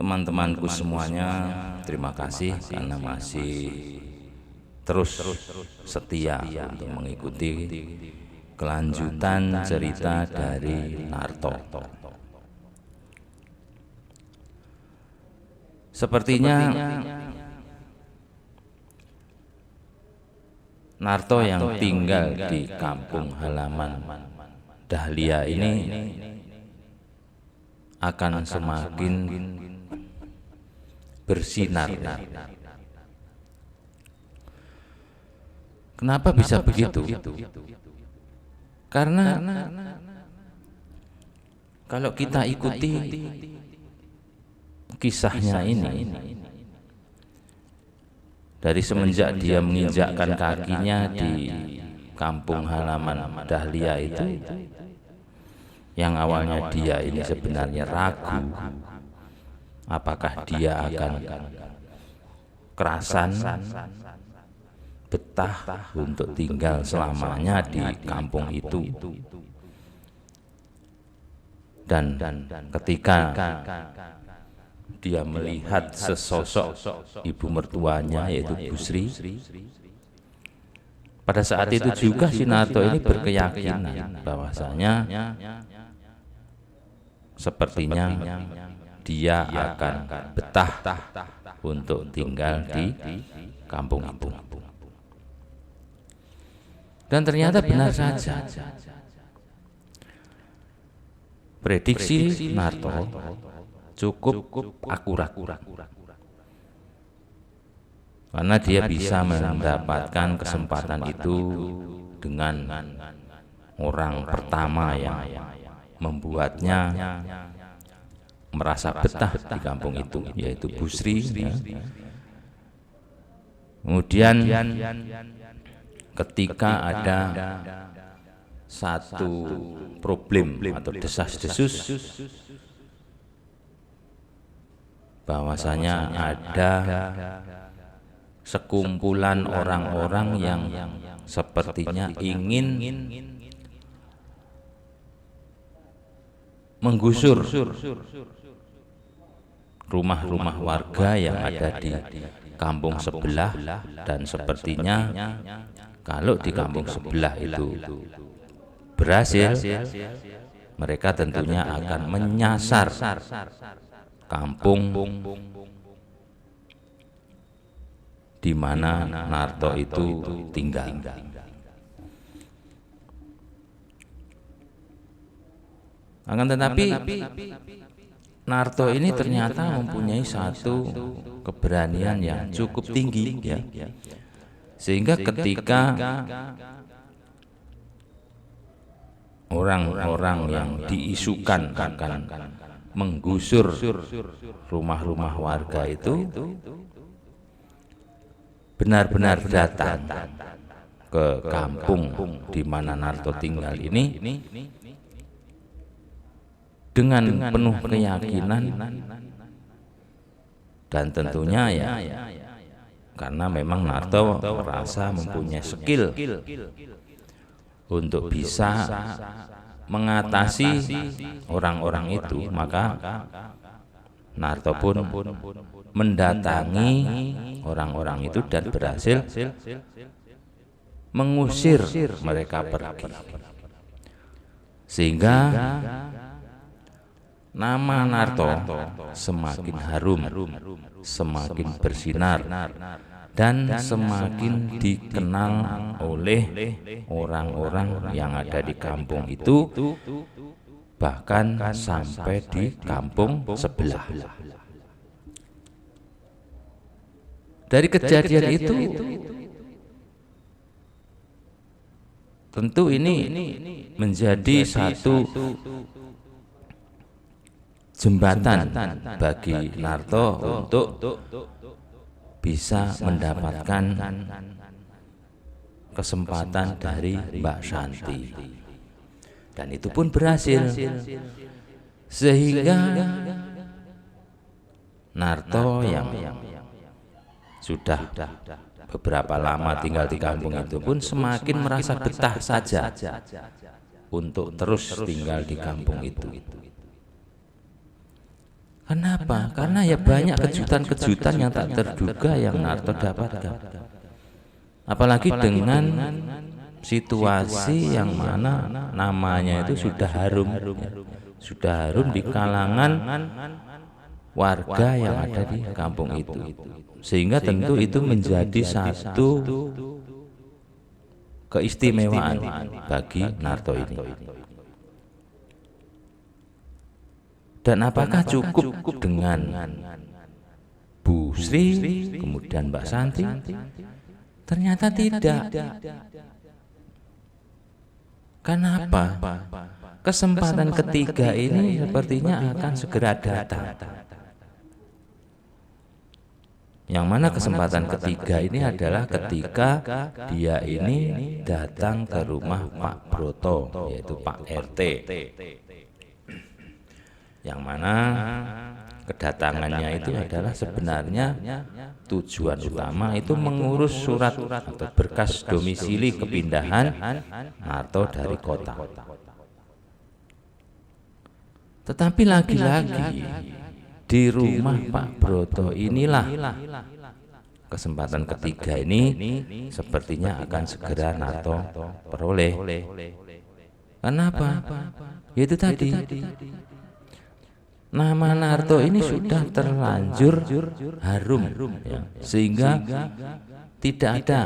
teman-temanku semuanya, terima kasih karena masih terus setia untuk mengikuti kelanjutan cerita dari Narto. Sepertinya Narto yang tinggal di kampung halaman Dahlia ini akan semakin bersinar. Kenapa bisa begitu? Karena kalau kita ikuti kisahnya ini, dari semenjak dia menginjakkan kakinya di kampung halaman Dahlia itu, yang awalnya dia ini sebenarnya ragu apakah dia akan kerasan betah untuk tinggal selamanya di kampung itu. Dan ketika dia melihat sesosok ibu mertuanya yaitu Bu Sri, pada saat itu juga si Narto ini berkeyakinan bahwasanya sepertinya dia akan betah untuk tinggal di kampung itu. Dan ternyata benar saja. Prediksi Narto cukup akurat. Karena dia bisa mendapatkan kesempatan itu dengan orang pertama yang membuatnya merasa betah di kampung itu, yaitu Bu Sri. Kemudian ketika ada satu problem atau desas-desus bahwasanya ada sekumpulan orang-orang yang sepertinya ingin menggusur rumah-rumah warga yang ada di kampung sebelah, dan sepertinya kalau di kampung sebelah itu berhasil, mereka tentunya akan menyasar kampung di mana Narto itu tinggal. Akan tetapi Narto ini ternyata mempunyai satu keberanian yang cukup tinggi, ya. Sehingga ketika orang-orang yang diisukan akan menggusur rumah-rumah warga itu benar-benar datang ke kampung di mana Narto tinggal ini dengan penuh keyakinan, dan tentunya ya karena memang Narto merasa mempunyai skill untuk bisa mengatasi orang-orang itu, maka Narto pun mendatangi orang-orang itu dan berhasil mengusir mereka pergi, sehingga nama Narto semakin harum, semakin bersinar, dan semakin dikenal oleh orang-orang yang ada di kampung itu, bahkan sampai di kampung sebelah. Dari kejadian itu tentu ini menjadi satu jembatan bagi Narto untuk bisa mendapatkan kesempatan dari Mbak Santi, dan itu pun berhasil, sehingga Narto yang sudah beberapa lama tinggal di kampung itu pun semakin merasa betah saja untuk terus tinggal di kampung itu. Kenapa? Karena ya banyak kejutan-kejutan yang tak terduga yang Narto dapatkan. Apalagi dengan situasi yang mana namanya itu sudah harum, sudah harum di kalangan warga yang ada di kampung itu, sehingga tentu itu menjadi satu keistimewaan bagi Narto ini. Dan apakah cukup dengan Bu Sri, kemudian Mbak Santi? Ternyata tidak. Kenapa? Kesempatan ketiga ini sepertinya akan segera datang. Yang mana kesempatan ketiga ini adalah ketika dia ini datang ke rumah Pak Broto, yaitu Pak RT. Yang mana kedatangannya itu adalah sebenarnya tujuan utama itu mengurus surat atau berkas domisili kepindahan Narto dari kota. Tetapi lagi-lagi di rumah Pak Broto inilah kesempatan ketiga ini sepertinya akan segera Narto peroleh. Kenapa? Yaitu tadi, nama Narto ini sudah terlanjur harum, ya, sehingga tidak ada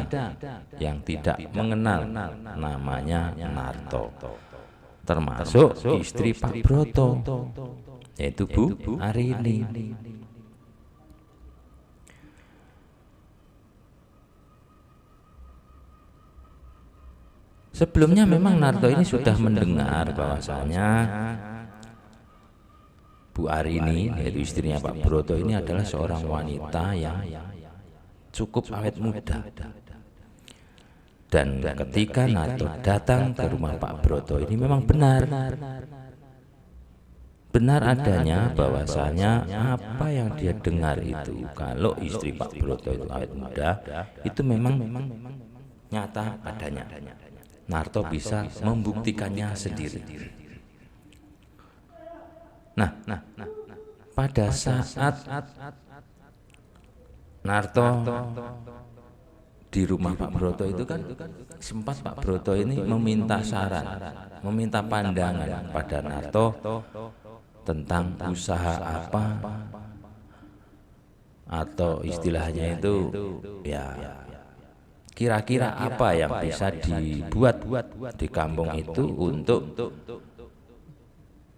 yang tidak mengenal namanya Narto, termasuk istri Pak Broto, yaitu Bu Arini. Sebelumnya memang Narto ini sudah mendengar bahwasanya Bu Arini, yaitu istrinya Pak Broto, ini adalah seorang wanita yang cukup awet muda. Dan ketika Narto datang ke rumah Pak Broto ini memang benar adanya bahwasanya apa yang dia dengar itu, kalau istri Pak Broto itu awet muda, itu memang nyata adanya. Narto bisa membuktikannya sendiri. Nah, pada saat Narto di rumah Pak Broto itu kan sempat Pak Broto ini meminta saran, meminta pandangan pada Narto tentang usaha apa, atau istilahnya itu ya kira-kira apa yang bisa dibuat di kampung itu untuk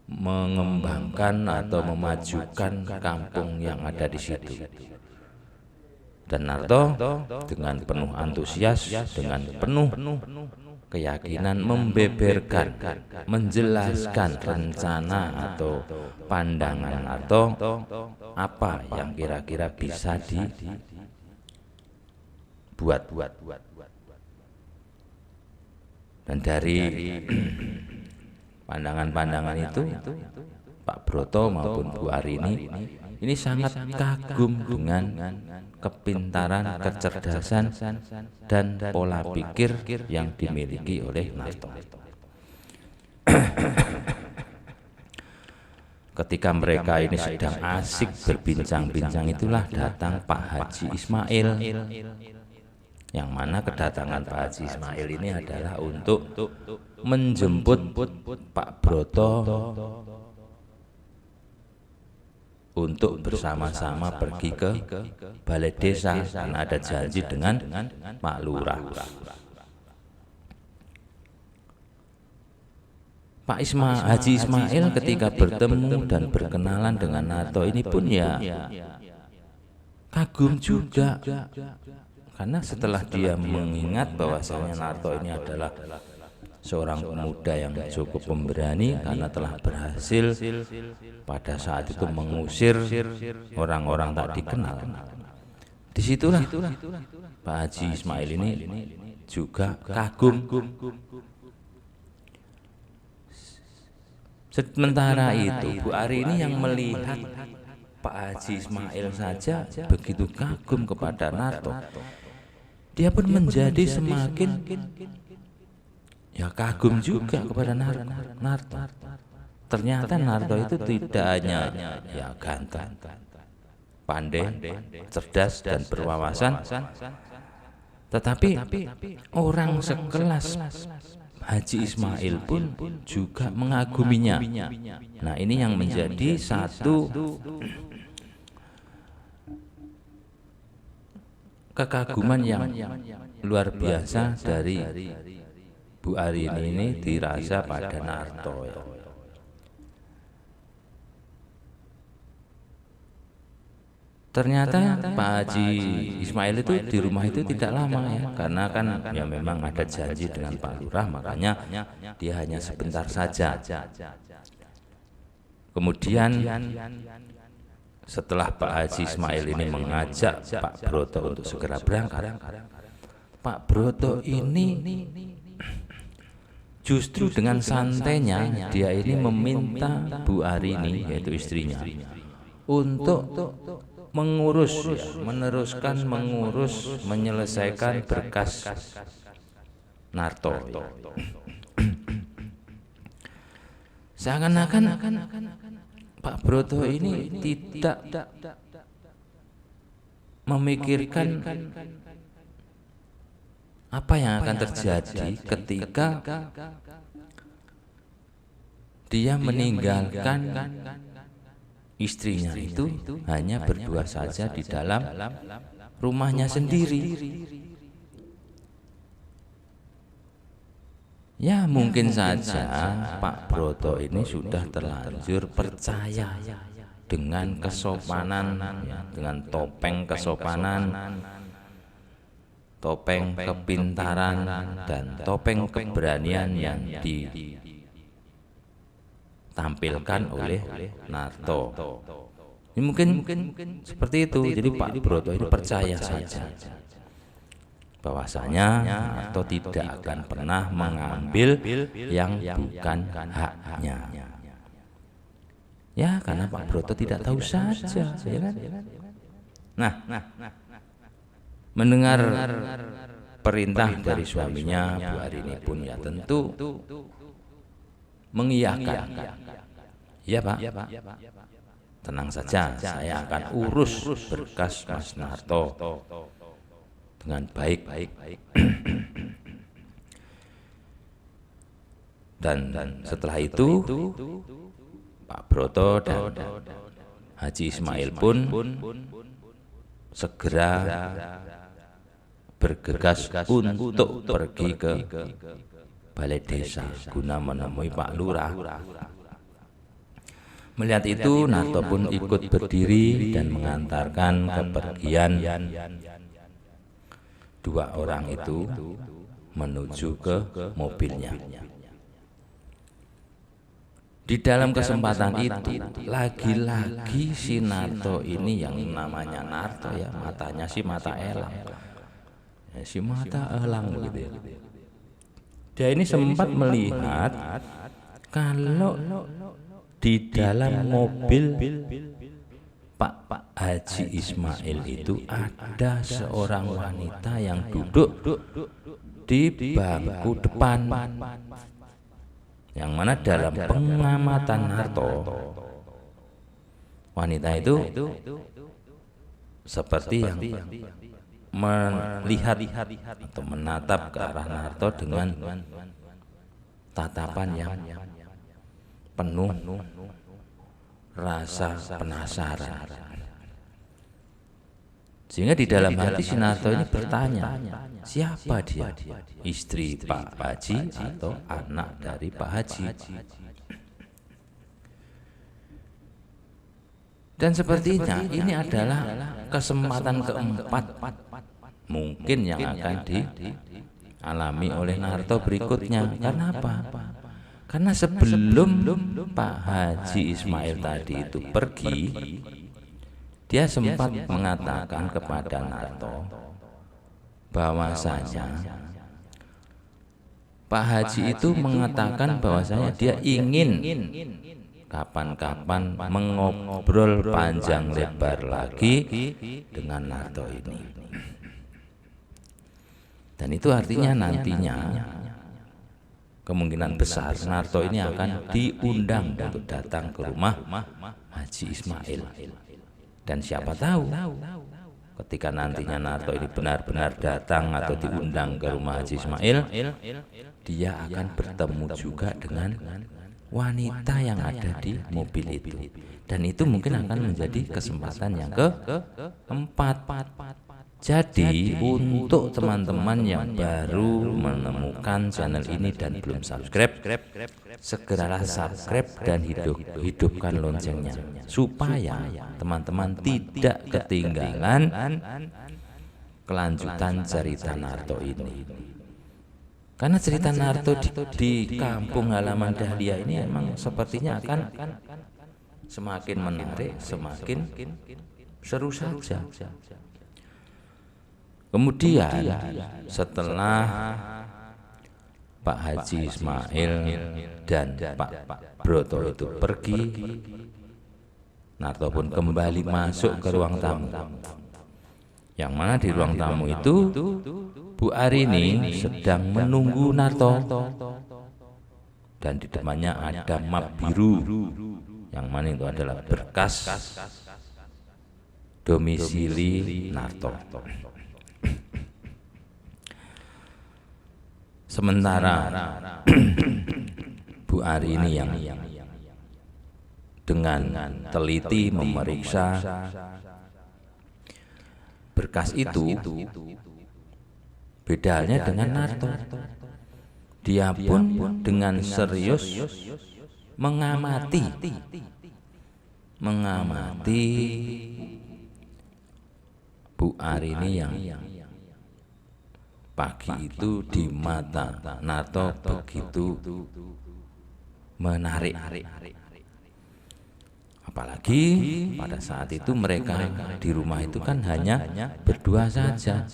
mengembangkan atau memajukan kampung yang ada di situ. Dan Narto dengan penuh antusias, dengan penuh keyakinan membeberkan, menjelaskan rencana atau pandangan Narto apa yang kira-kira bisa dibuat. Dan dari pandangan-pandangan itu Pak Broto maupun Bu Arini ini sangat kagum dengan kepintaran, kecerdasan, dan pola pikir yang dimiliki oleh Narto. Ketika mereka ini sedang asik berbincang-bincang, itulah datang Pak Haji Ismail, yang mana kedatangan Pak Haji Ismail ini adalah untuk menjemput Pak Broto untuk bersama-sama pergi ke balai desa karena ada janji dengan Pak Lurah. Pak Haji Ismail ketika bertemu dan berkenalan dengan Narto ini pun ya kagum juga, karena setelah dia mengingat bahwasanya Narto ini adalah seorang pemuda yang cukup pemberani karena telah berhasil pada saat itu mengusir orang-orang tak dikenal. Disitulah Pak Haji Ismail ini juga kagum. Sementara itu Bu Arini yang melihat Pak Haji Ismail saja begitu kagum kepada Narto, dia pun menjadi semakin ya kagum juga kepada Narto. ternyata Narto itu tidak hanya ya ganteng, pandai, cerdas dan berwawasan, tetapi orang sekelas Haji Ismail pun juga mengaguminya. Nah, ini yang menjadi satu kekaguman yang luar biasa dari Bu Arini ini dirasa pada Narto ya. Ternyata Pak Haji Ismail itu di rumah itu tidak lama ya, karena kan ya memang ada janji dengan Pak Lurah, makanya dia hanya sebentar saja. Kemudian setelah Pak Haji Ismail ini mengajak Pak Broto untuk segera berangkat, Pak Broto ini justru dengan santainya dia ini meminta Bu Arini, yaitu istrinya, untuk mengurus ya, menyelesaikan berkas Narto. Seakan-akan Pak Broto ini tidak memikirkan apa yang akan terjadi ketika dia meninggalkan istrinya itu hanya berdua saja di dalam rumahnya sendiri. Ya mungkin saja Pak Broto ini sudah terlanjur percaya dengan kesopanan ya, dengan topeng kesopanan, topeng kepintaran dan topeng keberanian yang ditampilkan oleh Narto. Ini mungkin seperti itu. Jadi Pak Broto ini percaya saja bahwasanya Narto tidak akan pernah mengambil yang bukan haknya. Ya karena Pak Broto tidak tahu saja, ya kan? Nah, mendengar perintah dari suaminya, Bu Arini pun ya tentu mengiyakan. Ya Pak, tenang saja, saya akan urus berkas Mas Narto dengan baik. Dan setelah itu Pak Broto dan Haji Ismail pun segera bergegas untuk pergi ke balai desa guna menemui Pak Lurah. Melihat itu Narto pun ikut berdiri dan mengantarkan kepergian dua orang itu menuju ke mobilnya. Di dalam kesempatan itu lagi-lagi si Narto ini, yang namanya Narto ya, matanya si mata elang ya, si mata elang gitu ya. Dia ini sempat melihat kalau di dalam mobil Pak Haji Ismail itu ada seorang wanita yang duduk di bangku depan, yang mana dalam pengamatan Narto wanita itu seperti yang melihat atau menatap ke arah Narto dengan tatapan yang penuh rasa penasaran. Sehingga di dalam hati si Narto ini bertanya, siapa dia? Istri Pak Haji atau anak dari Pak Haji? Dan sepertinya ini adalah kesempatan keempat mungkin yang akan dialami oleh Narto berikutnya. Karena apa? Karena sebelum Pak Haji Ismail tadi itu pergi, dia sempat mengatakan kepada Narto bahwasanya Pak Haji itu mengatakan bahwasanya dia ingin kapan-kapan mengobrol panjang lebar lagi dengan Narto ini. Dan itu artinya nantinya kemungkinan besar Narto ini akan diundang untuk datang ke rumah Haji Ismail. Dan siapa tahu ketika nantinya Narto ini benar-benar datang atau diundang ke rumah Haji Ismail, dia akan bertemu juga dengan wanita yang ada di mobil itu. Dan itu mungkin akan menjadi kesempatan yang keempat. Jadi untuk teman-teman yang baru menemukan channel ini dan belum subscribe, segeralah subscribe dan hidupkan loncengnya supaya teman-teman tidak ketinggalan kelanjutan cerita Narto ini. Karena cerita Narto di kampung halaman Dahlia ini memang sepertinya akan semakin menarik, semakin seru saja. Kemudian setelah Pak Haji Ismail dan Pak Broto itu pergi, Narto pun kembali masuk ke ruang tamu. Yang mana di ruang tamu itu Bu Arini sedang menunggu Narto. Dan di depannya ada map biru, yang mana itu adalah berkas domisili Narto. Sementara Bu Arini yang dengan teliti memeriksa berkas itu, bedanya dengan Narto. Dia pun dengan serius mengamati Bu Arini yang pagi itu di mata Narto begitu menarik. Apalagi pada saat itu mereka di rumah itu kan hanya berdua saja,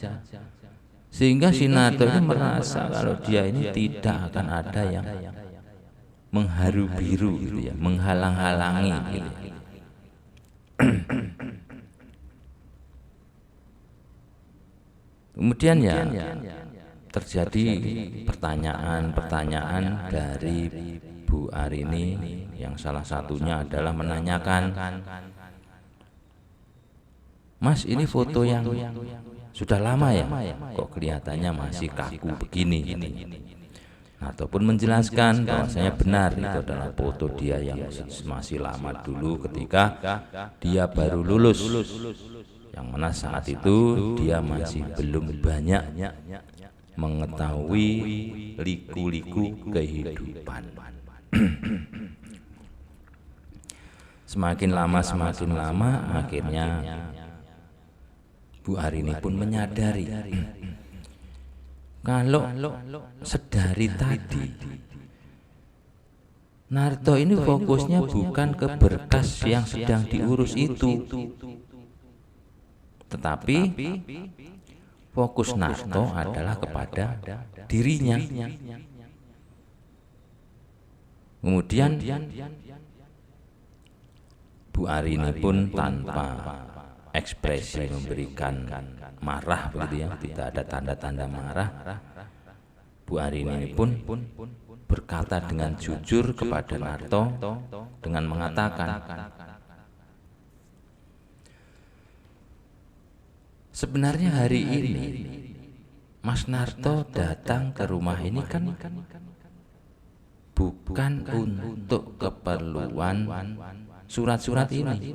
sehingga si Narto ini merasa kalau dia ini tidak akan ada yang mengharu biru gitu ya, menghalang-halangi gitu. Kemudian ya terjadi pertanyaan-pertanyaan dari Bu Arini, yang salah satunya adalah menanyakan, "Mas, ini foto yang sudah lama ya? Kok kelihatannya masih kaku begini?" Ataupun menjelaskan bahwasanya benar itu adalah foto dia yang masih lama dulu ketika dia baru lulus, yang mana saat itu dia masih belum banyak mengetahui liku-liku kehidupan. Semakin lama akhirnya Bu Arini pun menyadari kalau sedari tadi Narto ini fokusnya bukan ke berkas yang sedang diurus itu, tetapi fokus Narto adalah kepada dirinya. Kemudian Bu Arini pun tanpa ekspresi memberikan marah begitu ya, tidak ada tanda-tanda marah, Bu Arini pun berkata dengan jujur kepada Narto dengan mengatakan, "Sebenarnya hari ini Mas Narto datang ke rumah ini kan bukan untuk keperluan surat-surat ini,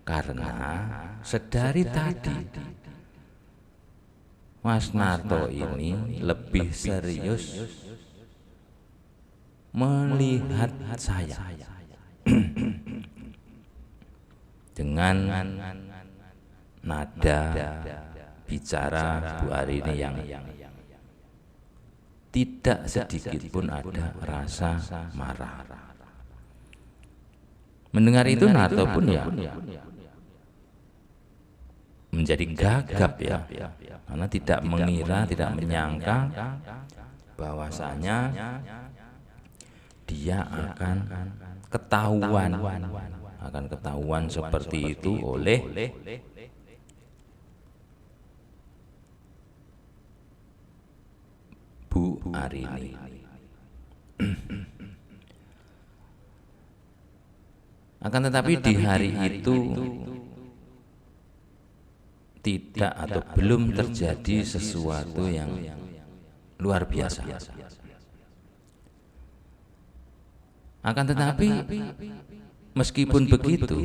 karena sedari tadi Mas Narto ini lebih serius melihat saya." Dengan nada bicara Bu Arini yang tidak sedikit pun ada rasa marah. Mendengar itu Narto pun ya menjadi gagap ya, karena tidak mengira, tidak menyangka bahwasanya dia akan ketahuan seperti itu oleh Bu Arini. Akan tetapi di hari itu tidak atau belum terjadi sesuatu yang luar biasa. Akan tetapi meskipun begitu,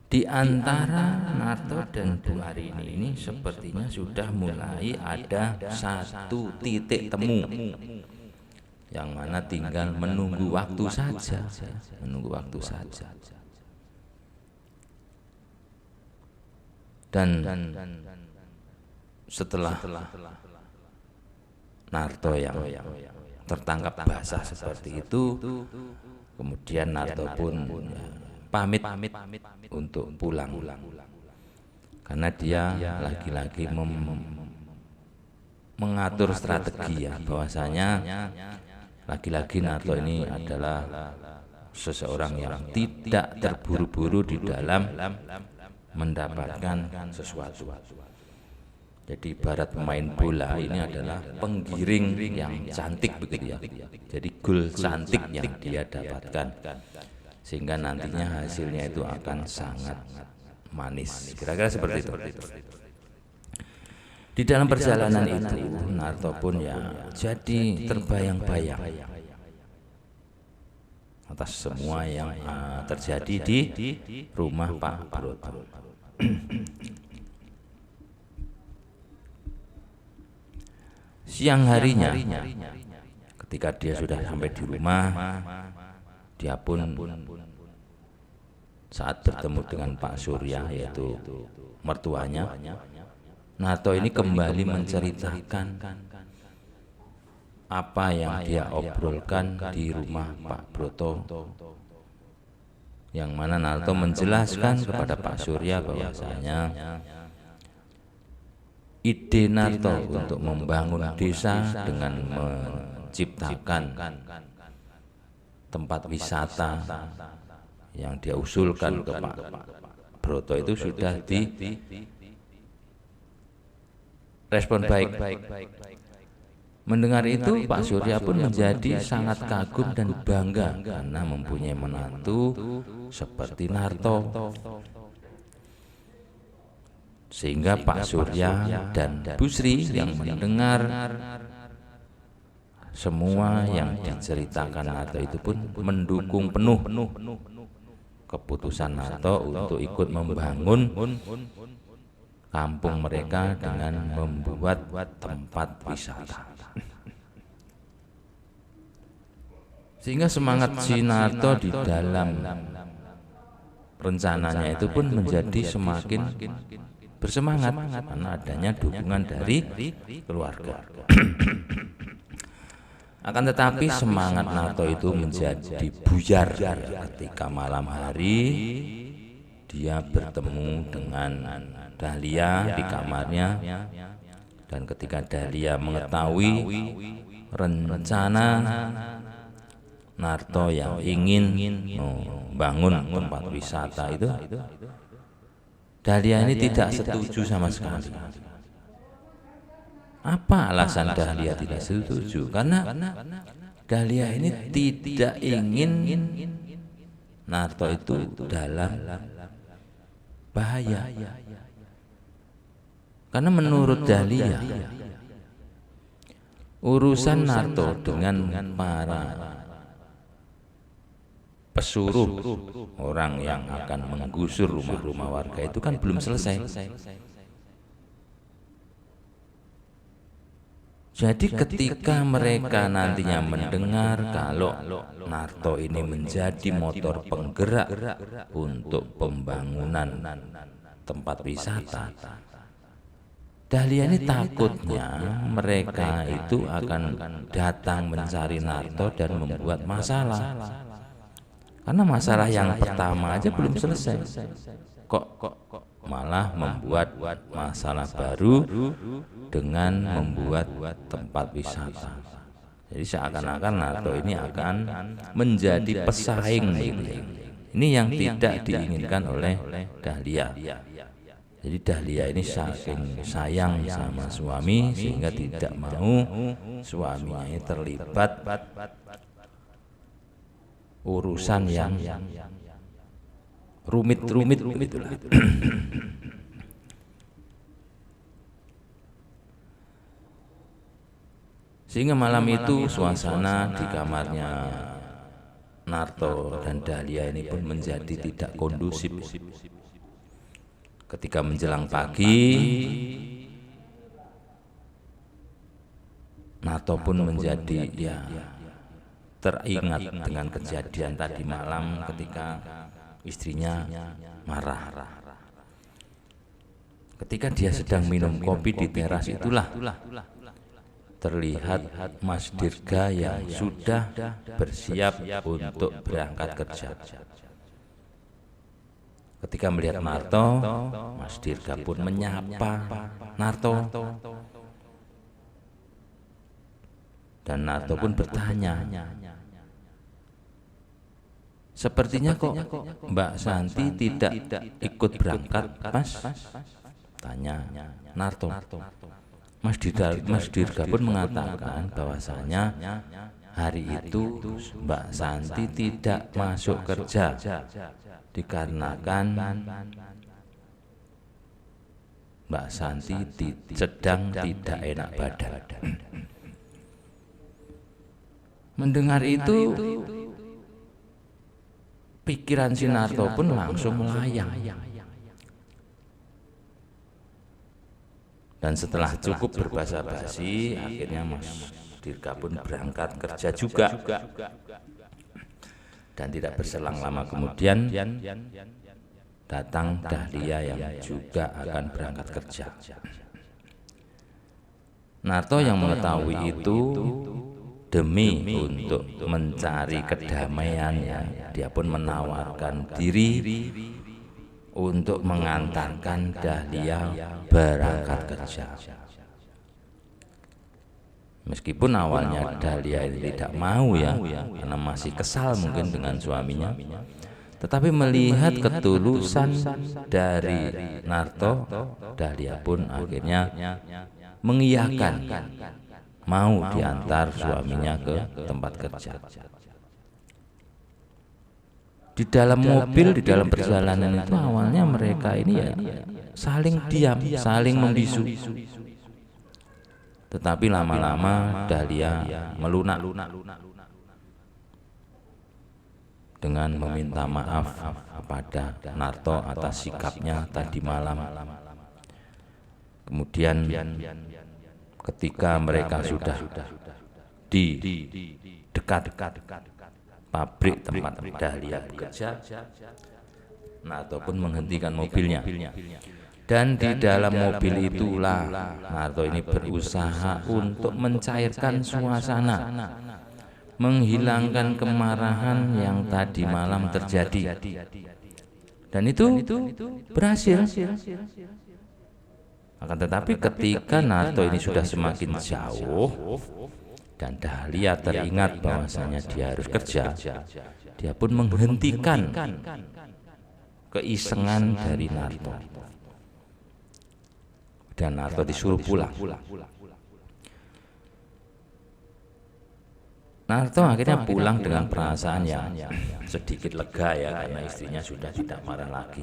di antara Narto dan Bu Arini ini sepertinya sudah mulai ada satu titik temu, yang mana tinggal menunggu waktu saja, Dan setelah Narto yang tertangkap basah seperti itu, kemudian Narto pun pamit untuk pulang, karena dia lagi-lagi mengatur strategi, ya, bahwasanya lagi-lagi Narto ini adalah seseorang yang tidak terburu-buru di dalam mendapatkan sesuatu. Jadi ibarat pemain bola ini adalah penggiring yang cantik begitu, ya. Jadi gol cantik yang dia dapatkan, sehingga nantinya hasilnya itu akan sangat manis. Kira-kira seperti itu. Di dalam perjalanan itu Narto pun ya jadi terbayang-bayang atas semua yang terjadi di rumah Pak Broto. Siang harinya, ketika dia sudah sampai di rumah, dia pun saat bertemu dengan Pak Surya, yaitu mertuanya, Narto ini kembali menceritakan apa yang dia obrolkan di rumah Pak Broto, yang mana Narto menjelaskan kepada Pak Surya bahwasanya ide Narto untuk membangun desa dengan menciptakan tempat wisata yang dia usulkan ke Pak Broto itu sudah direspon baik. Mendengar itu Pak Surya pun menjadi sangat kagum dan bangga karena mempunyai menantu seperti Narto. Sehingga Pak Surya dan Bu Sri yang mendengar semua yang diceritakan Narto itu pun mendukung penuh keputusan Narto untuk ikut membangun kampung mereka dengan membuat tempat wisata. Sehingga semangat si Narto di dalam rencananya itu pun menjadi semakin bersemangat karena adanya dukungan dari keluarga. Akan tetapi semangat Narto itu menjadi buyar ketika malam hari dia bertemu dengan Dahlia di kamarnya, dan ketika Dahlia mengetahui rencana Narto yang ingin membangun tempat wisata itu, Dahlia ini tidak setuju sama sekali. Apa alasan Dahlia tidak setuju? Karena Dahlia ini tidak ingin Narto itu dalam bahaya. Karena menurut Dahlia, urusan Narto dengan para pesuruh orang yang akan menggusur rumah-rumah warga itu kan belum selesai. Jadi ketika mereka nantinya mendengar kalau Narto ini menjadi motor penggerak untuk pembangunan tempat wisata, Dahlia ini takutnya mereka itu akan datang mencari Narto dan membuat masalah. Karena masalah yang pertama aja belum selesai, kok malah membuat masalah baru dengan membuat tempat wisata. Jadi seakan-akan Narto ini akan menjadi pesaing. Ini yang tidak diinginkan oleh Dahlia. Jadi Dahlia ini saking sayang sama suami sehingga tidak mau suaminya ini terlibat urusan yang rumit-rumit begitulah. Sehingga malam itu suasana di kamarnya Narto dan Dahlia ini pun menjadi tidak kondusif. Ketika menjelang pagi, Narto pun menjadi teringat dengan kejadian tadi malam ketika istrinya marah. Ketika dia sedang minum kopi di teras itulah terlihat Mas Dirga yang sudah bersiap untuk berangkat kerja. Ketika melihat Narto, Mas Dirga pun menyapa Narto. Dan Narto pun bertanya, sepertinya kok Mbak Santi tidak ikut berangkat, Mas? Tanya Narto. Mas Dirga pun mengatakan bahwasanya hari itu Mbak Santi tidak masuk kerja dikarenakan Mbak Santi sedang tidak enak badan. Mendengar itu, pikiran si Narto pun langsung melayang. Dan setelah cukup berbasa-basi, akhirnya Mas Dirga pun berangkat kerja juga. Dan tidak berselang lama kemudian datang Dahlia yang juga akan berangkat kerja. Narto yang mengetahui itu, demi untuk mencari kedamaiannya, dia pun menawarkan diri untuk mengantarkan Dahlia berangkat kerja. Meskipun awalnya Dahlia tidak mau karena masih kesal mungkin dengan suaminya, tetapi melihat ketulusan dari Narto, Dahlia pun akhirnya mengiyakan mau diantar suaminya ke tempat kerja. Di dalam mobil, di dalam perjalanan itu awalnya mereka ini saling diam, saling membisu. Tetapi lama-lama Dahlia melunak dengan meminta maaf kepada Narto atas sikapnya tadi malam. Kemudian ketika mereka sudah di dekat pabrik tempat Dahlia bekerja, Narto pun menghentikan mobilnya. Dan di dalam mobil itulah Narto ini berusaha untuk mencairkan suasana, menghilangkan kemarahan yang tadi malam terjadi. Dan itu berhasil. Akan tetapi ketika Narto ini sudah semakin jauh dan Dahlia teringat bahwasanya dia harus kerja, dia pun menghentikan keisengan dari Narto. Dan Narto disuruh pulang. Narto akhirnya pulang dengan perasaan yang sedikit lega karena istrinya sudah tidak marah lagi.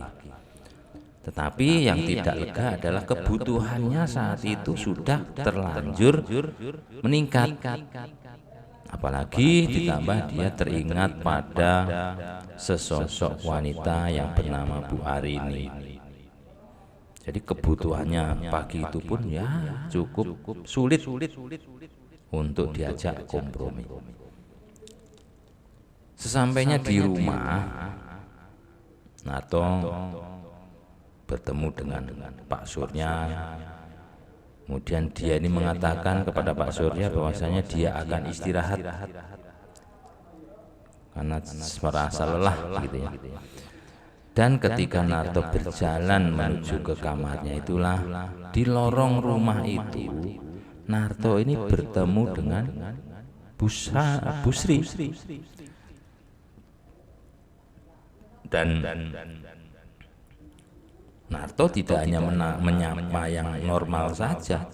Tetapi yang tidak lega adalah kebutuhannya saat itu sudah terlanjur meningkat. Apalagi ditambah dia teringat pada sesosok wanita yang bernama Bu Arini. Jadi kebutuhannya pagi itu pun cukup sulit untuk diajak kompromi. Sesampainya di rumah, Narto bertemu dengan Pak Surya. Kemudian dia ini mengatakan kepada Pak Surya bahwasanya dia akan istirahat karena merasa lelah gitu ya. Dan ketika Narto berjalan menuju ke kamarnya itulah di lorong rumah itu Narto ini bertemu dengan Busri. Dan Narto tidak hanya menyapa yang normal saja,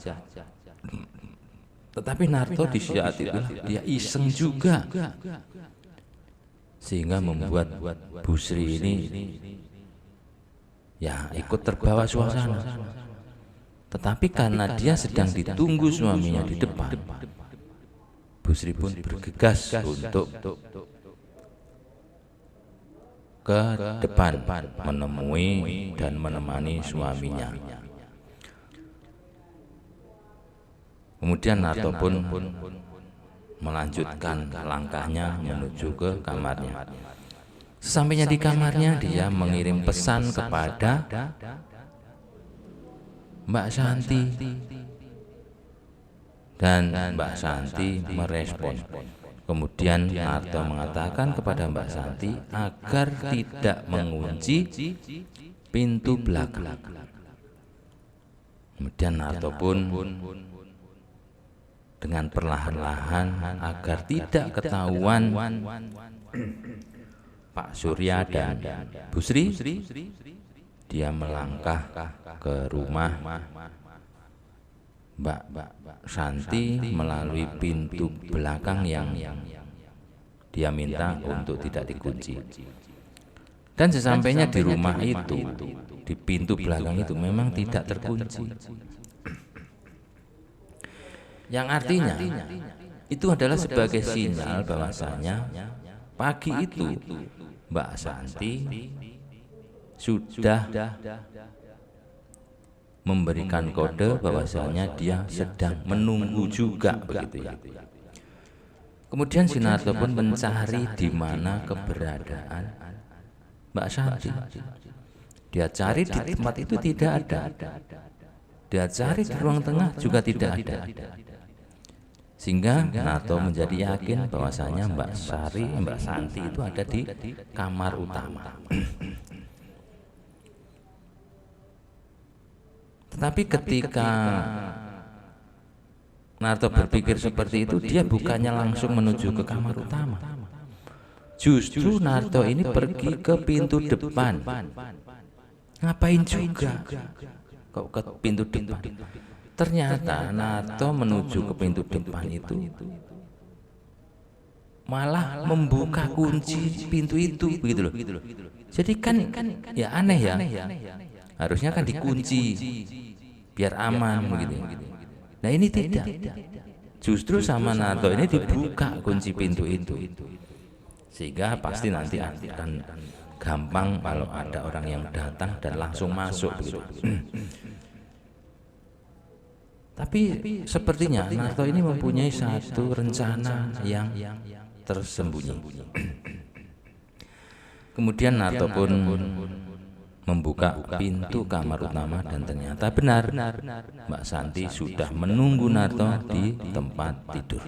tetapi Narto di saat itu dia iseng juga, sehingga membuat Bu Sri ini ya ikut terbawa suasana. Tetapi karena dia sedang ditunggu suaminya di depan, Bu Sri pun bergegas untuk ke depan menemui dan menemani suaminya. Kemudian Narto pun melanjutkan langkahnya menuju ke kamarnya. Sesampainya di kamarnya, dia mengirim pesan kepada Mbak Santi, dan Mbak Santi merespon. Kemudian Narto mengatakan kepada Mbak Santi agar tidak mengunci pintu belakang. Kemudian Narto pun dengan perlahan-lahan agar tidak ketahuan Pak Surya dan Bu Sri, dia melangkah ke rumah Mbak Santi melalui pintu belakang yang dia minta untuk tidak dikunci. Dan sesampainya di rumah itu, di pintu belakang itu memang tidak terkunci. Yang artinya itu adalah sebagai sinyal bahwasanya pagi itu Mbak Santi sudah memberikan kode bahwasanya dia sedang menunggu juga, begitu ya. Kemudian si Narto pun mencari di mana keberadaan Mbak Santi. Dia cari di tempat itu tidak ada. Dia cari di ruang tengah juga tidak ada. Sehingga Narto menjadi yakin bahwasanya Mbak Santi itu ada di kamar utama. Tetapi ketika Narto berpikir seperti itu, dia bukannya langsung menuju ke kamar utama. Justru Narto ini pergi ke pintu depan. Ngapain juga kok ke pintu depan? Ternyata Narto menuju ke pintu depan itu malah membuka kunci pintu itu, begitu loh. Jadi kan ya aneh ya. Harusnya kan dikunci biar aman, begitu. Nah ini tidak. Justru sama Narto ini dibuka kunci pintu itu, sehingga pasti nanti akan gampang kalau ada orang yang datang dan langsung masuk, begitu. Tapi sepertinya Narto ini mempunyai satu rencana yang tersembunyi. Kemudian Narto pun membuka pintu kamar utama dan ternyata benar Mbak Santi sudah menunggu Narto di tempat tidur.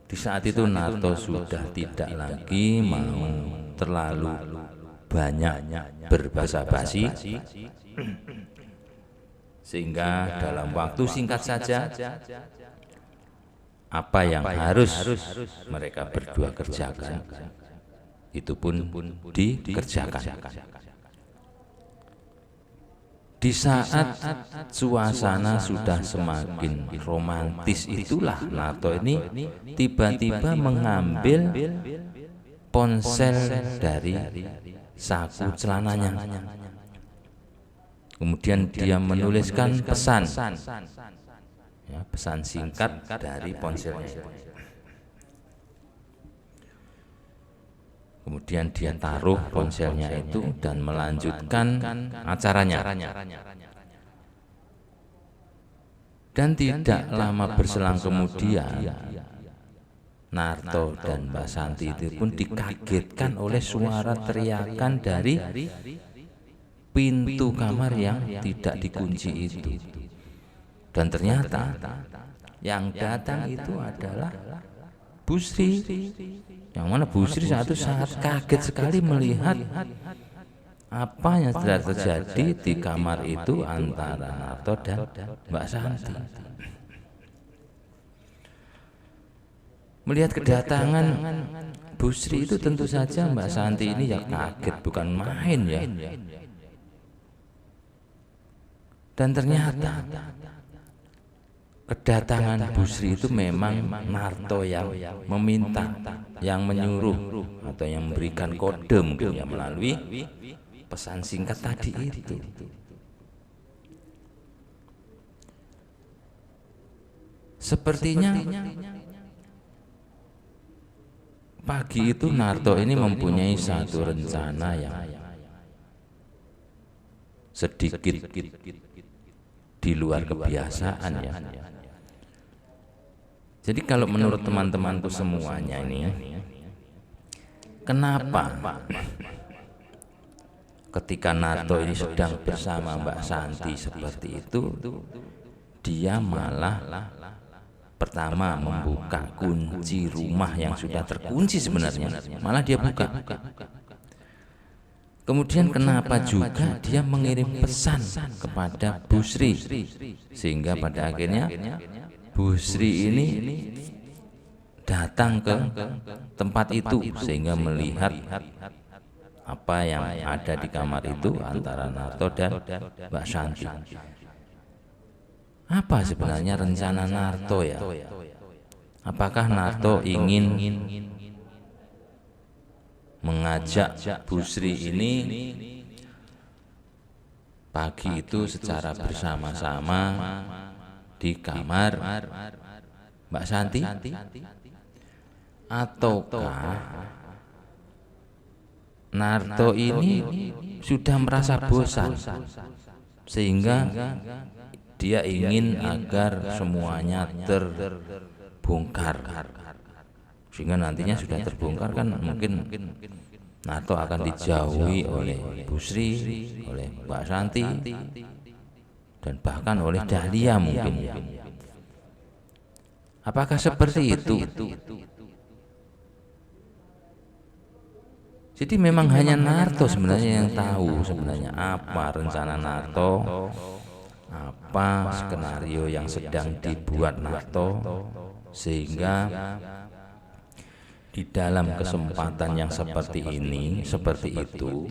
Di saat itu Narto sudah tidak lagi mau terlalu banyak berbasa-basi, sehingga dalam waktu singkat saja apa yang harus mereka berdua kerjakan itu pun dikerjakan. Di saat suasana sudah semakin romantis itulah Narto ini tiba-tiba mengambil ponsel dari saku celananya. Kemudian dia menuliskan pesan, ya, pesan singkat dari ponselnya. Kemudian dia taruh ponselnya itu dan melanjutkan acaranya. Dan tidak lama berselang kemudian Narto dan Mbak Santi itu pun dikagetkan oleh suara teriakan dari pintu kamar yang tidak dikunci itu. Dan ternyata yang datang itu adalah Bu Sri. Yang mana Bu Sri saat itu sangat kaget sekali melihat apa yang telah terjadi di kamar itu antara Narto dan Mbak Santi. Melihat kedatangan Bu Sri itu tentu saja Mbak Santi ini ya kaget bukan main ya. Dan ternyata kedatangan Bu Sri itu memang Narto yang meminta, yang menyuruh atau yang memberikan kode mungkin ya melalui pesan singkat tadi itu. Sepertinya pagi itu Narto ini mempunyai satu rencana yang sedikit di luar kebiasaan ya. Jadi kalau menurut teman-temanku semuanya ini, kenapa ketika Narto ini sedang bersama Mbak Santi seperti itu, dia malah pertama membuka kunci rumah yang sudah terkunci sebenarnya, malah dia buka. Kemudian kenapa juga dia mengirim pesan kepada Bu Sri, sehingga pada akhirnya Bu Sri ini datang ke tempat itu sehingga melihat apa yang ada di kamar itu antara Narto dan Mbak Santi. Apa sebenarnya rencana Narto ya? Apakah Narto ingin mengajak Bu Sri ini pagi itu secara bersama-sama di kamar Mbak Santi? Ataukah Narto ini sudah merasa bosan sehingga dia ingin agar semuanya terbongkar, sehingga nantinya sudah terbongkar kan mungkin Narto akan dijauhi oleh Bu Sri, oleh Mbak Santi, dan bahkan oleh Dahlia mungkin ya. Apakah seperti itu? Jadi memang hanya Narto sebenarnya yang tahu sebenarnya apa rencana Narto, apa skenario yang sedang dibuat Narto, sehingga di dalam kesempatan yang seperti ini, seperti itu,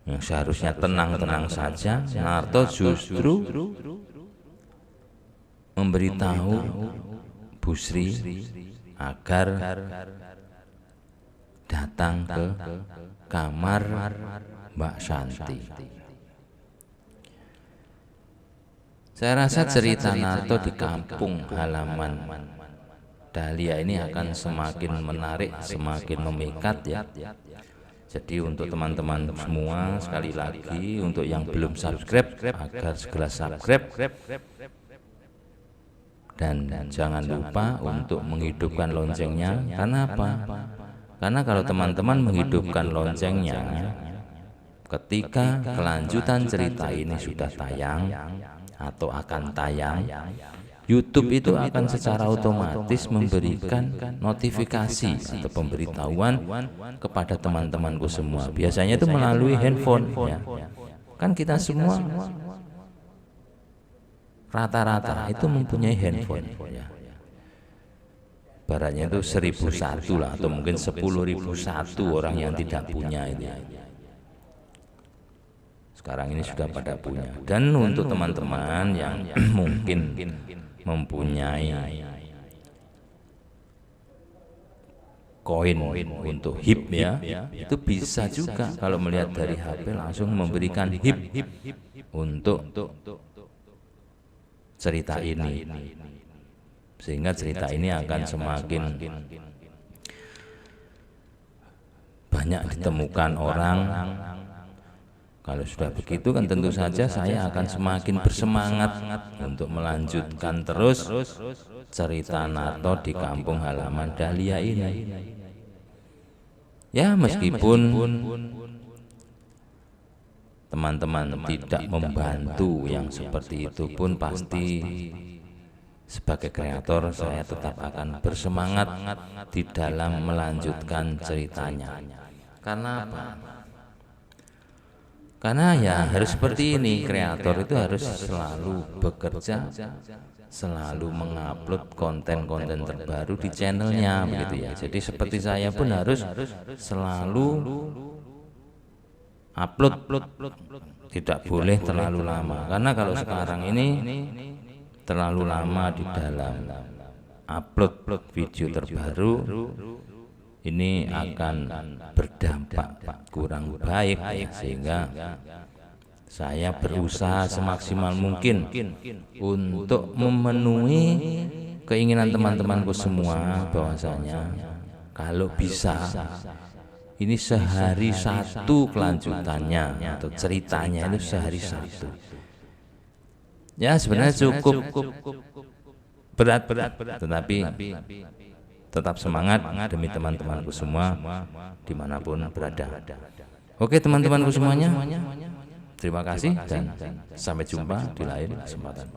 yang seharusnya tenang-tenang saja, Narto justru memberitahu Bu Sri agar datang ke kamar Mbak Santi. Saya rasa cerita Narto di kampung halaman Dahlia ini akan semakin menarik, semakin memikat ya. Jadi untuk teman-teman semua, sekali lagi untuk yang belum subscribe agar segera subscribe, dan jangan lupa untuk menghidupkan loncengnya. Karena apa? Karena kalau teman-teman menghidupkan loncengnya, ketika kelanjutan cerita ini sudah tayang atau akan tayang, YouTube itu akan secara otomatis memberikan notifikasi atau pemberitahuan kepada teman-temanku semua. Biasanya itu melalui handphone ya. Kan kita semua rata-rata itu mempunyai handphone ya. Baratnya itu 1001 lah, atau mungkin 10.001 orang yang tidak punya itu. Sekarang ini sudah pada punya. Dan untuk teman-teman yang mungkin mempunyai koin untuk HIP ya, itu bisa juga kalau melihat dari HP langsung memberikan HIP untuk cerita ini, sehingga cerita ini akan semakin banyak ditemukan orang. Kalau sudah begitu kan tentu saja saya akan semakin bersemangat untuk melanjutkan terus cerita Narto di kampung halaman Dahlia ini. Ya meskipun teman-teman tidak membantu yang seperti itu pun, pasti sebagai kreator saya tetap akan bersemangat di dalam melanjutkan ceritanya. Karena apa? Karena ya harus seperti ini, kreator itu harus selalu bekerja selalu mengupload konten-konten terbaru di channelnya begitu ya. Jadi seperti saya pun harus selalu upload, tidak boleh terlalu lama, karena kalau sekarang ini terlalu lama di dalam upload video terbaru ini akan berdampak kurang baik ya, sehingga saya berusaha semaksimal mungkin untuk memenuhi keinginan teman-temanku semua, bahwasanya kalau bisa ini sehari satu kelanjutannya atau ceritanya itu sehari satu. Ya sebenarnya cukup berat, tetapi tetap semangat demi teman-temanku semua dimanapun berada. Oke teman-temanku semuanya, terima kasih dan sampai jumpa di lain kesempatan.